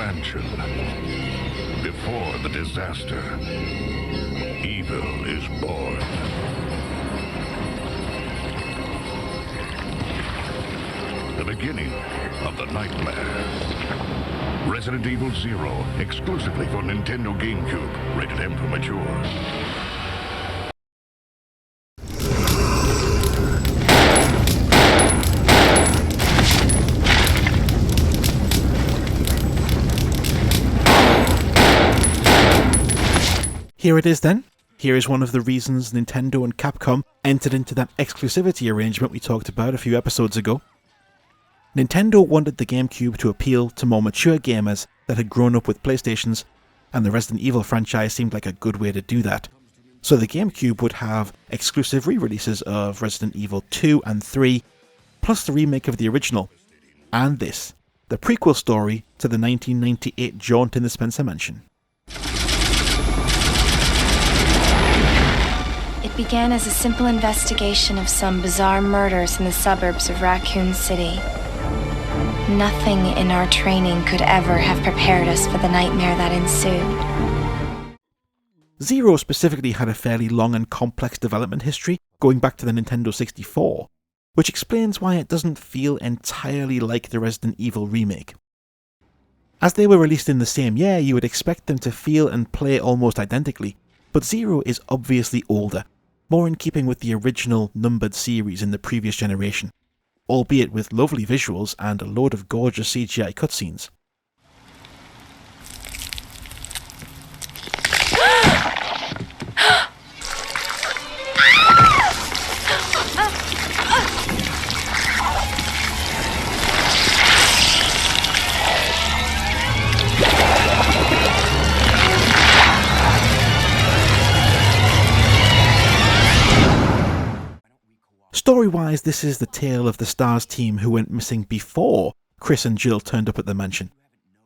mansion. Before the disaster, evil is born. The beginning of the nightmare. Resident Evil 0, exclusively for Nintendo GameCube, rated M for mature. Here it is then. Here is one of the reasons Nintendo and Capcom entered into that exclusivity arrangement we talked about a few episodes ago. Nintendo wanted the GameCube to appeal to more mature gamers that had grown up with PlayStations, and the Resident Evil franchise seemed like a good way to do that. So the GameCube would have exclusive re-releases of Resident Evil 2 and 3, plus the remake of the original, and this, the prequel story to the 1998 jaunt in the Spencer Mansion. It began as a simple investigation of some bizarre murders in the suburbs of Raccoon City. Nothing in our training could ever have prepared us for the nightmare that ensued. Zero specifically had a fairly long and complex development history, going back to the Nintendo 64, which explains why it doesn't feel entirely like the Resident Evil remake. As they were released in the same year, you would expect them to feel and play almost identically, but Zero is obviously older, more in keeping with the original numbered series in the previous generation, albeit with lovely visuals and a load of gorgeous CGI cutscenes. Story-wise, this is the tale of the STARS team who went missing before Chris and Jill turned up at the mansion.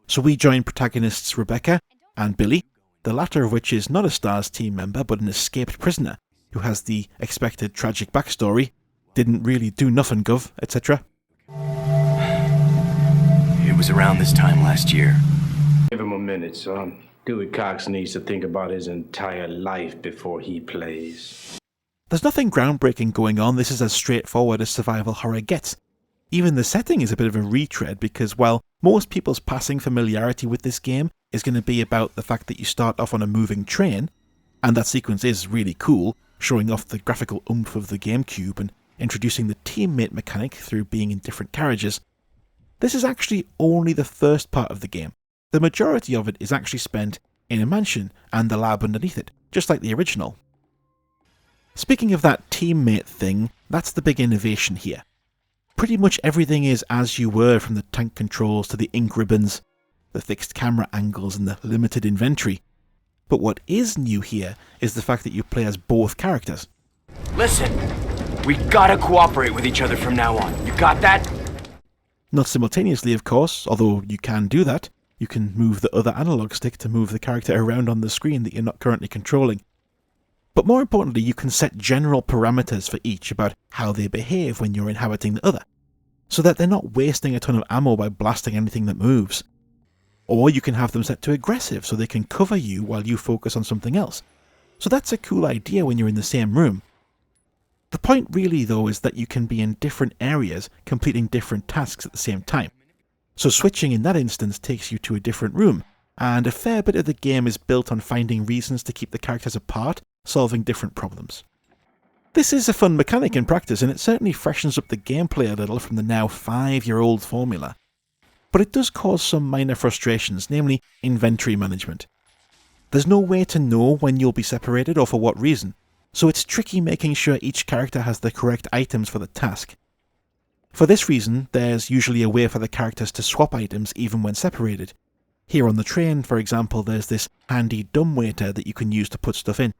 So we join protagonists Rebecca and Billy, the latter of which is not a STARS team member but an escaped prisoner who has the expected tragic backstory, didn't really do nothing gov, etc. It was around this time last year. Give him a minute, son. Dewey Cox needs to think about his entire life before he plays. There's nothing groundbreaking going on, this is as straightforward as survival horror gets. Even the setting is a bit of a retread because while most people's passing familiarity with this game is going to be about the fact that you start off on a moving train, and that sequence is really cool, showing off the graphical oomph of the GameCube and introducing the teammate mechanic through being in different carriages, this is actually only the first part of the game. The majority of it is actually spent in a mansion and the lab underneath it, just like the original. Speaking of that teammate thing, that's the big innovation here. Pretty much everything is as you were, from the tank controls to the ink ribbons, the fixed camera angles and the limited inventory. But what is new here is the fact that you play as both characters. Listen, we gotta cooperate with each other from now on. You got that? Not simultaneously, of course, although you can do that. You can move the other analog stick to move the character around on the screen that you're not currently controlling. But more importantly, you can set general parameters for each about how they behave when you're inhabiting the other, so that they're not wasting a ton of ammo by blasting anything that moves. Or you can have them set to aggressive so they can cover you while you focus on something else. So that's a cool idea when you're in the same room. The point really though is that you can be in different areas completing different tasks at the same time. So switching in that instance takes you to a different room, and a fair bit of the game is built on finding reasons to keep the characters apart, solving different problems. This is a fun mechanic in practice, and it certainly freshens up the gameplay a little from the now 5-year-old formula. But it does cause some minor frustrations, namely inventory management. There's no way to know when you'll be separated or for what reason, so it's tricky making sure each character has the correct items for the task. For this reason, there's usually a way for the characters to swap items even when separated. Here on the train, for example, there's this handy dumbwaiter that you can use to put stuff in.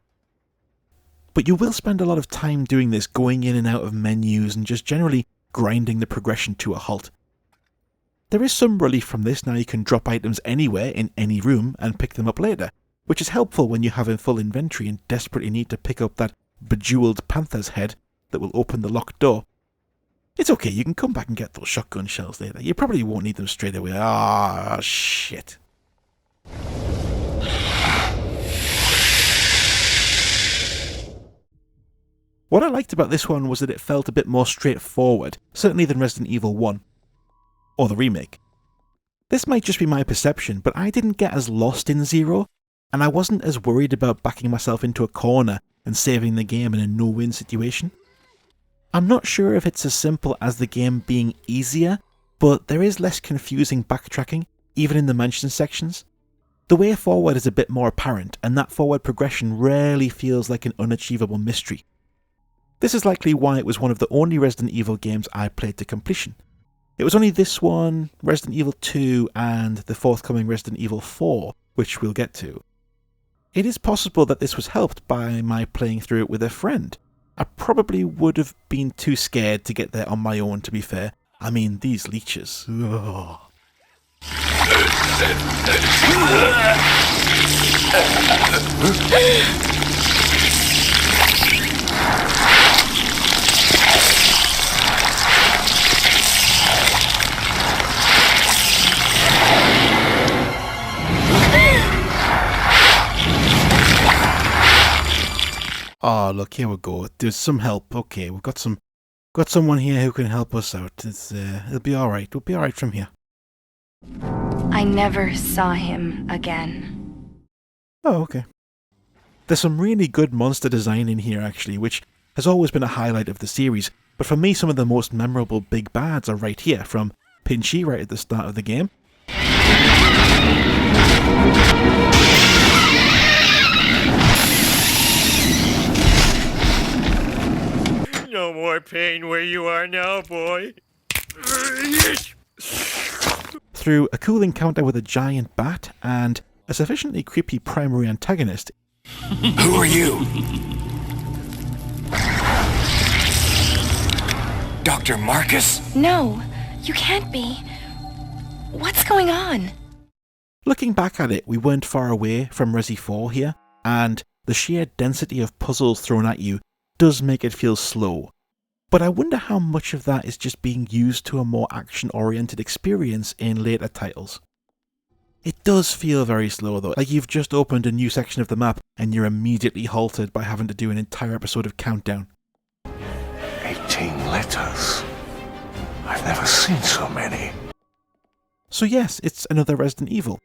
But you will spend a lot of time doing this, going in and out of menus and just generally grinding the progression to a halt. There is some relief from this. Now you can drop items anywhere in any room and pick them up later, which is helpful when you have a full inventory and desperately need to pick up that bejeweled panther's head that will open the locked door. It's okay, you can come back and get those shotgun shells later. You probably won't need them straight away. Ah, shit. What I liked about this one was that it felt a bit more straightforward, certainly than Resident Evil 1, or the remake. This might just be my perception, but I didn't get as lost in Zero, and I wasn't as worried about backing myself into a corner and saving the game in a no-win situation. I'm not sure if it's as simple as the game being easier, but there is less confusing backtracking, even in the mansion sections. The way forward is a bit more apparent, and that forward progression rarely feels like an unachievable mystery. This is likely why it was one of the only Resident Evil games I played to completion. It was only this one, Resident Evil 2, and the forthcoming Resident Evil 4, which we'll get to. It is possible that this was helped by my playing through it with a friend. I probably would have been too scared to get there on my own, to be fair. I mean, these leeches. Ugh. Oh, look, here we go. There's some help. Okay, we've got someone here who can help us out. It'll be alright. We'll be alright from here. I never saw him again. Oh, okay. There's some really good monster design in here, actually, which has always been a highlight of the series. But for me, some of the most memorable big bads are right here, from Pinchy right at the start of the game. No more pain where you are now, boy. Through a cool encounter with a giant bat and a sufficiently creepy primary antagonist. Who are you? Dr. Marcus? No, you can't be. What's going on? Looking back at it, we weren't far away from Resi 4 here, and the sheer density of puzzles thrown at you does make it feel slow. But I wonder how much of that is just being used to a more action-oriented experience in later titles. It does feel very slow though, like you've just opened a new section of the map and you're immediately halted by having to do an entire episode of Countdown. 18 letters. I've never seen so many. So yes, it's another Resident Evil.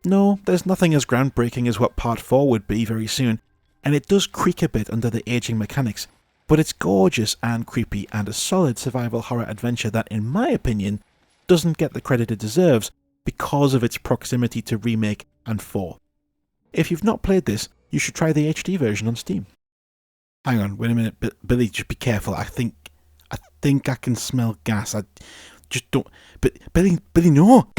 No, there's nothing as groundbreaking as what Part 4 would be very soon, and it does creak a bit under the aging mechanics, but it's gorgeous and creepy and a solid survival horror adventure that, in my opinion, doesn't get the credit it deserves because of its proximity to Remake and 4. If you've not played this, you should try the HD version on Steam. Hang on, wait a minute, Billy, just be careful. I think I can smell gas. I just don't... But Billy, no!